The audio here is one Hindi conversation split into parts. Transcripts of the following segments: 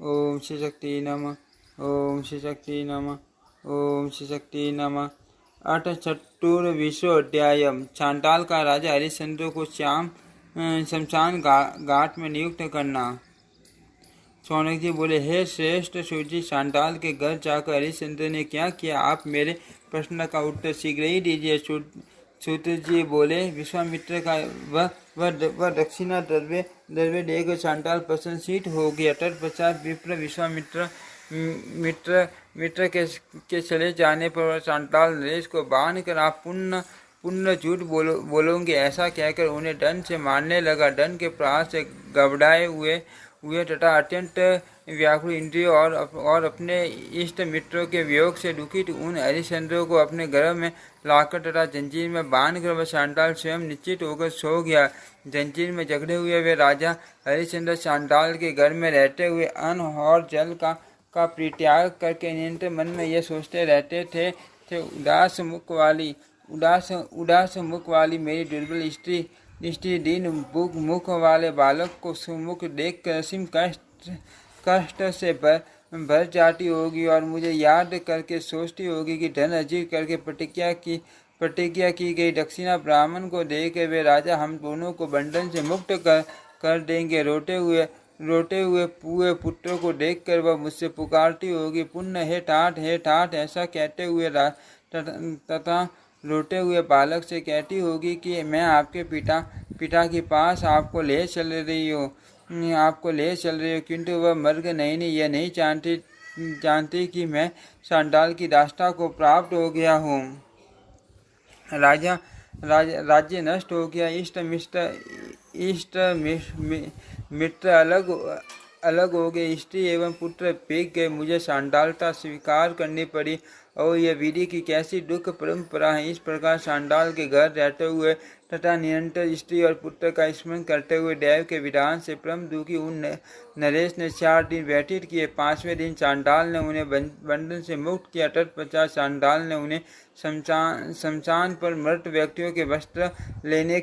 ओम श्री शक्ति नमः। ओम श्री शक्ति नमः। ओम श्री शक्ति नमः। अठ चतुर्विंशोऽध्यायः। चांडाल का राजा हरिश्चंद्र को शमशान घाट में नियुक्त करना। शौनक जी बोले, हे श्रेष्ठ सूर्य, चांडाल के घर जाकर हरिश्चंद्र ने क्या किया? आप मेरे प्रश्न का उत्तर शीघ्र ही दीजिए। सूत्र जी बोले, विश्वामित्र का वह दक्षिणा द्रव्य देकर चांडाल प्रसन्नचित्त हो गया। तत्पश्चात विप्र विश्वामित्र मित्र के चले जाने पर चांडाल नरेश को बांध कर, आप पुण्य झूठ बोलोगे ऐसा कहकर उन्हें दंड से मारने लगा। दंड के प्रहार से घबराए हुए तथा अत्यंत व्याकुल इंद्रियों और अपने इष्ट मित्रों के वियोग से दुखित उन हरिश्चंद्र को अपने घर में लाकर तथा जंजीर में बांधकर वह चांडाल स्वयं निश्चित होकर सो गया। जंजीर में जकड़े हुए वे राजा हरिश्चंद्र चांडाल के घर में रहते हुए अन्न और जल का परित्याग करके निरंतर मन में यह सोचते रहते थे उदास मुख वाली मेरी दुर्बल स्त्री दीन मुख वाले बालक को सुमुख देख कर असीम कष्ट से भर जाती होगी और मुझे याद करके सोचती होगी कि धन अर्जित करके प्रतिज्ञा की गई दक्षिणा ब्राह्मण को देकर वे राजा हम दोनों को बंधन से मुक्त कर देंगे। रोते हुए पूरे पुत्रों को देखकर वह मुझसे पुकारती होगी, पुण्य हे ठाठ ऐसा कहते हुए तथा रोते हुए बालक से कहती होगी कि मैं आपके पिता के पास आपको ले चल रही हूँ, किंतु वह मर्ग नहीं यह नहीं जानती कि मैं चांडाल की दास्ता को प्राप्त हो गया हूँ। राज्य नष्ट हो गया। इष्ट मित्र अलग हो गए। स्त्री एवं पुत्र पीक गए। मुझे चांडालता स्वीकार करनी पड़ी और यह विधि की कैसी दुख परंपरा है। इस प्रकार चांडाल के घर रहते हुए तथा निरंतर स्त्री और पुत्र का स्मरण करते हुए देव के विधान से परम दुखी उन नरेश ने 4 दिन व्यतीत किए। 5वें दिन चांडाल ने उन्हें बंधन से मुक्त किया। तत्पश्चात चांडाल ने उन्हें शमशान पर मृत व्यक्तियों के वस्त्र लेने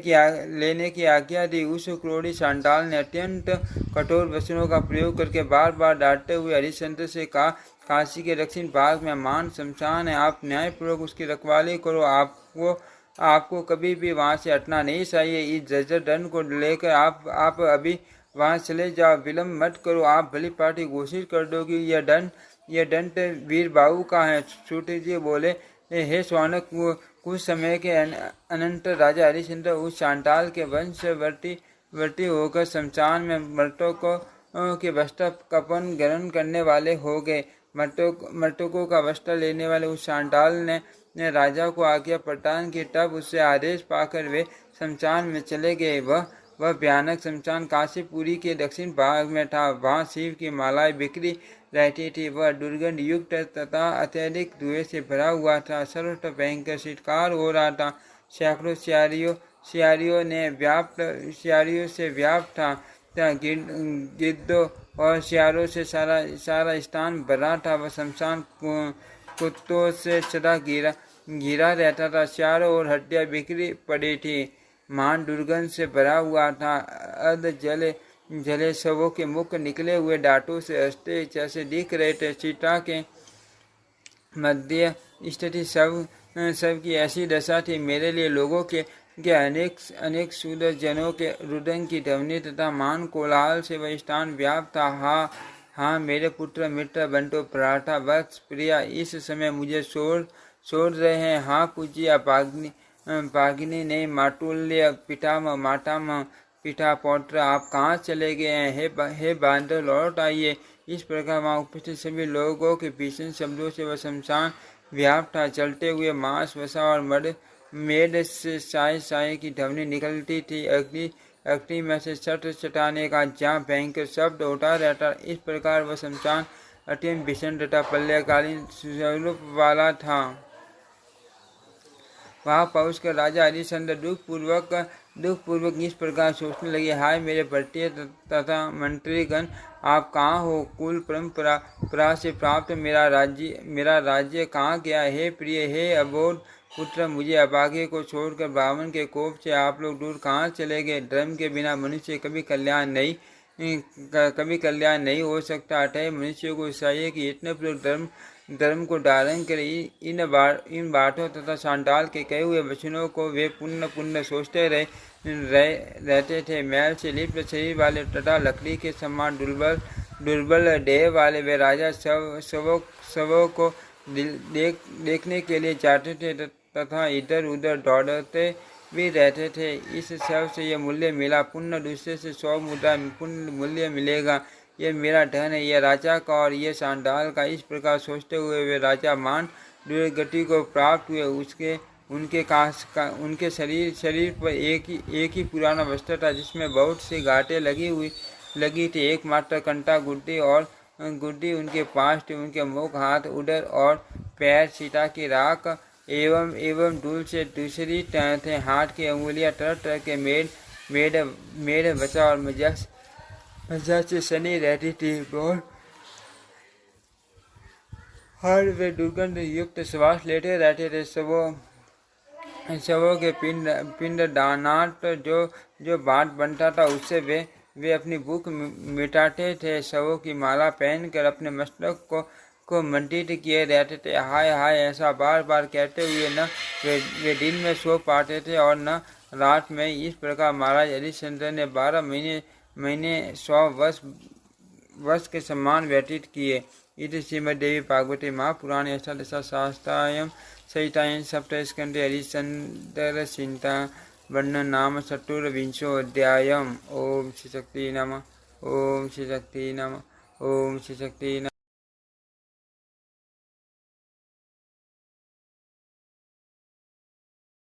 की आज्ञा दी। उस क्रोधी चांडाल ने अत्यंत कठोर वचनों का प्रयोग करके बार बार डांटते हुए हरिश्चंद्र से कहा, काशी के दक्षिण भाग में मान शमशान है, आप न्यायपूर्वक उसकी रखवाली करो। आपको कभी भी वहां से हटना नहीं चाहिए। इस जर्जर दंड को लेकर आप अभी वहां चले जाओ, विलम्ब मत करो। आप भली पार्टी घोषित कर दो कि यह दंड वीर बाबू का है। सूत्र जी बोले, हे शौनक, कुछ समय के अनंतर राजा हरिश्चंद्र उस चांडाल के वंशवर्ती होकर शमशान में मृतकों के वस्त्र कफन ग्रहण करने वाले हो गए। मृतकों का वस्त्र लेने वाले उस चांडाल ने राजा को आज्ञा प्रदान की। तब उससे आदेश पाकर वे शमशान में चले गए। वह भयानक शमशान काशीपुरी के दक्षिण भाग में था। वहाँ शिव की मालाएं बिखरी रहती थी। वह दुर्गंध युक्त तथा अत्यधिक धुएं से भरा हुआ था। सर्वत्र भयंकर शिकार हो रहा था। सैकड़ों सियारियों से व्याप्त था। गिद्धों और सियारों से सारा स्थान भरा था। वह शमशान कुत्तों से सदा घिरा रहता था। चारों ओर हड्डियां बिखरी पड़ी थी। मान दुर्गंध से भरा हुआ था। अर्ध जले शवों के मुख निकले हुए दांतों से हंसते जैसे दिख रहे थे। चीता के मध्य स्थिति सब की ऐसी दशा थी। मेरे लिए लोगों के अनेक शूद्र जनों के रुदन की ध्वनि तथा मान कोलाहल से वह स्थान व्याप्त था। हाँ मेरे पुत्र मित्र बंटो पराठा वत्स प्रिया, इस समय मुझे छोड़ रहे हैं। हाँ पूज्य भागिनी ने मातुल्य पिता पौत्र, आप कहाँ चले गए हैं? हे बांधव, लौट आइए। इस प्रकार वहाँ उपस्थित सभी लोगों के भीषण शब्दों से वह शमशान व्याप्त था। चलते हुए मांस वसा और मेद से साय की ध्वनि निकलती थी। अग्नि में से चटाने का जहाँ भयंकर शब्द उठा रहता। इस प्रकार वह शमशान अत्यंत भीषण तथा प्रलयकालीन स्वरूप वाला था। वहाँ पहुंचकर राजा हरिश्चंद्र दुखपूर्वक इस प्रकार सोचने लगे, हाय मेरे भट्टिय तथा मंत्रीगण, आप कहाँ हो? कुल परंपरा से प्राप्त मेरा राज्य कहाँ गया? हे प्रिय, हे अबोध पुत्र, मुझे अभागे को छोड़कर ब्राह्मण के कोप से आप लोग दूर कहाँ चले गए? धर्म के बिना मनुष्य कभी कल्याण कभी कल्याण नहीं हो सकता। अतः मनुष्य को चाहिए कि इतने पूर्वक धर्म को धारण करे। इन बातों तथा सांडाल के कहे हुए वचनों को वे पुण्य पुण्य सोचते रहते थे। मैल से लिप्त शरीर वाले तथा लकड़ी के समान दुर्बल देह वाले वे राजा शवों को देखने के लिए जाते थे तथा इधर उधर दौड़ते भी रहते थे। इस सब से यह मूल्य मिला, पुण्य दूसरे से 100 मुद्रा पुण्य मूल्य मिलेगा, यह मेरा धन है, यह राजा का और यह सांडाल का। इस प्रकार सोचते हुए वे राजा मान दुर्गति को प्राप्त हुए। उनके शरीर पर एक ही पुराना वस्त्र था जिसमें बहुत सी गांठें लगी थी। एकमात्र कंटा गुड्डी उनके पास थी। उनके मुख, हाथ, उदर और पैर सीता की राख एवं धूल से दूसरी थे। हाथ की अंगुलियां तरह तरह के मेढ़ बचा और मजा से सनी रहती थी। हर वे दुर्गंध युक्त श्वास लेते रहते थे। शवों के पिंड दानात जो भात बनता था उससे वे अपनी भूख मिटाते थे। शवों की माला पहनकर अपने मस्तक को मंडित किए रहते थे। हाय हाय, ऐसा बार बार कहते हुए न वे दिन में सो पाते थे और न रात में। इस प्रकार महाराज हरिश्चंद्र ने 12 महीने 100 वर्ष के समान व्यतीत किए। इति श्रीमद्देवी भागवते महापुराणे अष्टादशसहस्रायां संहितायां सप्तमस्कन्धे हरिश्चंद्र चिंता वर्णन नाम चतुर्विंशोऽध्यायः। ओम श्री शक्ति नमः। ओम श्री शक्ति नमः। ओम श्री शक्ति नमः।